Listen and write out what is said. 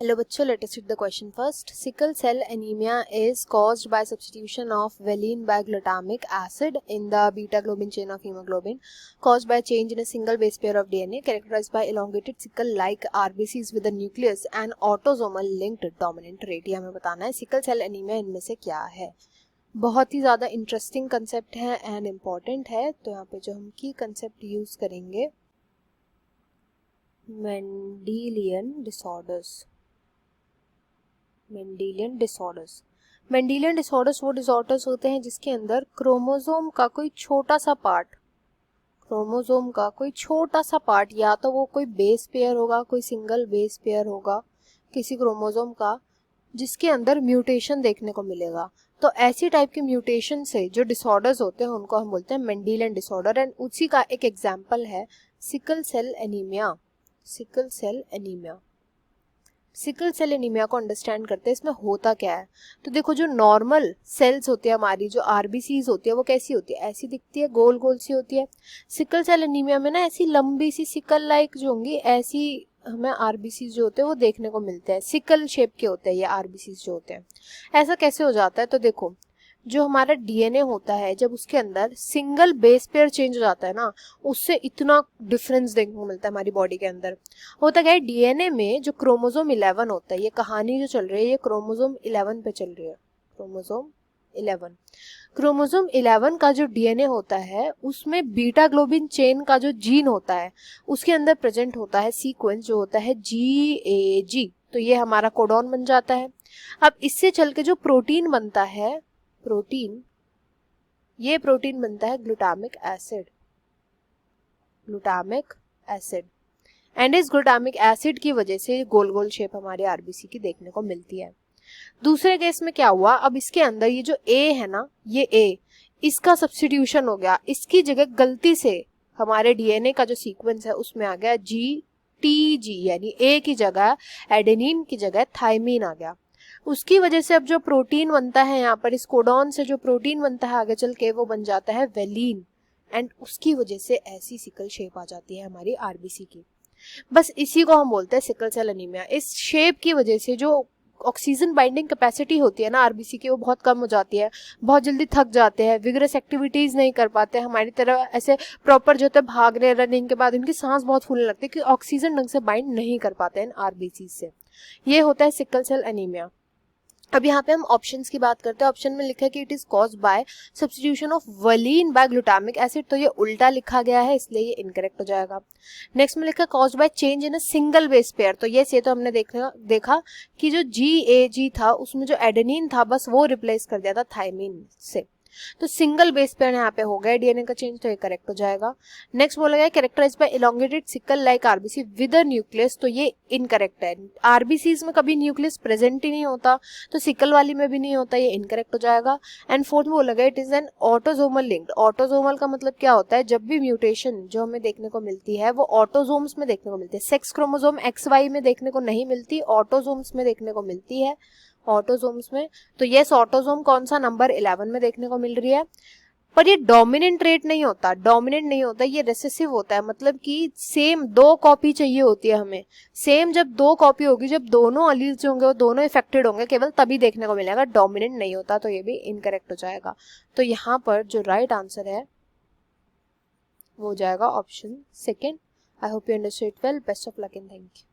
Hello बच्चों, let us read the question first. Sickle cell anaemia is caused by substitution of valine by glutamic acid in the beta globin chain of hemoglobin, caused by change in a single base pair of DNA, characterized by elongated sickle-like RBCs with a nucleus and autosomal linked dominant trait. ये हमें बताना है sickle cell anaemia इनमें से क्या है. बहुत ही ज़्यादा इंटरेस्टिंग कंसेप्ट है एंड इम्पॉर्टेंट है. तो यहाँ पे जो हम की कंसेप्ट यूज़ करेंगे, मेंडेलियन डिसऑर्डर्स. मेंडेलियन डिसऑर्डर्स वो डिसऑर्डर्स होते हैं जिसके अंदर क्रोमोसोम का कोई छोटा सा पार्ट या तो वो कोई बेस पेयर होगा, कोई सिंगल बेस पेयर होगा किसी क्रोमोसोम का, जिसके अंदर म्यूटेशन देखने को मिलेगा. तो ऐसी टाइप के म्यूटेशन से जो डिसऑर्डर्स होते हैं उनको हम बोलते हैं मेंडेलियन डिसऑर्डर. एंड उसी का एक एग्जाम्पल है sickle cell anaemia. Sickle cell anaemia को अंडरस्टैंड करते हैं इसमें होता क्या है. तो देखो, जो नॉर्मल सेल्स होती है हमारी, जो आरबीसीज होती है, वो कैसी होती है, ऐसी दिखती है, गोल गोल सी होती है. सिकल सेल एनीमिया में ना ऐसी लंबी सी सिकल लाइक जो होंगी, ऐसी हमें आरबीसीज जो होते हैं वो देखने को मिलते हैं. सिकल शेप के होते हैं ये आरबीसीज जो होते हैं. ऐसा कैसे हो जाता है? तो देखो, जो हमारा डीएनए होता है, जब उसके अंदर सिंगल बेस पेयर चेंज हो जाता है ना, उससे इतना डिफरेंस देखने को मिलता है हमारी बॉडी के अंदर. होता क्या है, डीएनए में जो क्रोमोसोम 11 होता है, ये कहानी जो चल रही है ये क्रोमोसोम 11 पे चल रही है. क्रोमोसोम 11 का जो डीएनए होता है उसमें बीटा ग्लोबिन चेन का जो जीन होता है उसके अंदर प्रेजेंट होता है सीक्वेंस जो होता है GAG. तो ये हमारा कोडॉन बन जाता है. अब इससे चल के जो प्रोटीन बनता है, ये प्रोटीन बनता है ग्लूटामिक एसिड. एंड इस ग्लूटामिक एसिड की वजह से गोल गोल शेप हमारे आरबीसी की देखने को मिलती है. दूसरे केस में क्या हुआ, अब इसके अंदर ये जो ए है ना, ये ए, इसका सब्स्टिट्यूशन हो गया. इसकी जगह गलती से हमारे डीएनए का जो सीक्वेंस है उसमें आ गया GTG, यानी ए की जगह एडेनिन की जगह थाइमीन आ गया. उसकी वजह से अब जो प्रोटीन बनता है यहाँ पर, इस कोडॉन से जो प्रोटीन बनता है आगे चल के, वो बन जाता है वेलिन. एंड उसकी वजह से ऐसी सिकल शेप आ जाती है हमारी आरबीसी की. बस इसी को हम बोलते हैं सिकल सेल एनीमिया. इस शेप की वजह से जो ऑक्सीजन बाइंडिंग कैपेसिटी होती है ना आरबीसी की, वो बहुत कम हो जाती है. बहुत जल्दी थक जाते हैं, विगरस एक्टिविटीज नहीं कर पाते हमारी तरह. ऐसे प्रॉपर जो होता है भागने रनिंग के बाद उनकी सांस बहुत फूलने लगती है कि ऑक्सीजन ढंग से बाइंड नहीं कर पाते हैं आरबीसी से. ये होता है सिकल सेल एनीमिया. अब यहाँ पे हम ऑप्शंस की बात करते हैं. ऑप्शन में लिखा है कि it is caused by substitution of valine by glutamic acid. तो ये उल्टा लिखा गया है, इसलिए ये इनकरेक्ट हो जाएगा. नेक्स्ट में लिखा है caused by change in a single base pair. तो ये तो हमने देखा कि जो GAG था उसमें जो एडेनिन था बस वो रिप्लेस कर दिया था थाइमीन से. तो सिंगल बेस पेयर यहाँ पे हो गया डीएनए का चेंज, तो ये करेक्ट हो जाएगा. नेक्स्ट बोला गया characterised by elongated sickle like RBC with a nucleus. तो ये इनकरेक्ट है. आरबीसीज में कभी न्यूक्लियस प्रेजेंट ही नहीं होता, तो सिकल वाली में भी नहीं होता, ये इनकरेक्ट हो जाएगा. एंड फोर्थ में बोला गया it is an autosomal linked. Autosomal का मतलब क्या होता है, जब भी म्यूटेशन जो हमें देखने को मिलती है वो ऑटोजोम्स में देखने को मिलती है. सेक्स क्रोमोसोम XY में देखने को नहीं मिलती, ऑटोजोम्स में देखने को मिलती है. ऑटोजोम्स में, तो यस, ऑटोजोम कौन सा, नंबर 11 में देखने को मिल रही है. पर ये डोमिनेंट ट्रेट नहीं होता, ये रिसेसिव होता है. मतलब कि सेम 2 कॉपी चाहिए होती है हमें. सेम जब 2 कॉपी होगी, जब दोनों अलील्स होंगे वो दोनों इफेक्टेड होंगे, केवल तभी देखने को मिलेगा. डोमिनेंट नहीं होता, तो ये भी इनकरेक्ट हो जाएगा. तो यहाँ पर जो राइट आंसर है वो हो जाएगा option second. I hope you understood well. Best of luck and thank you.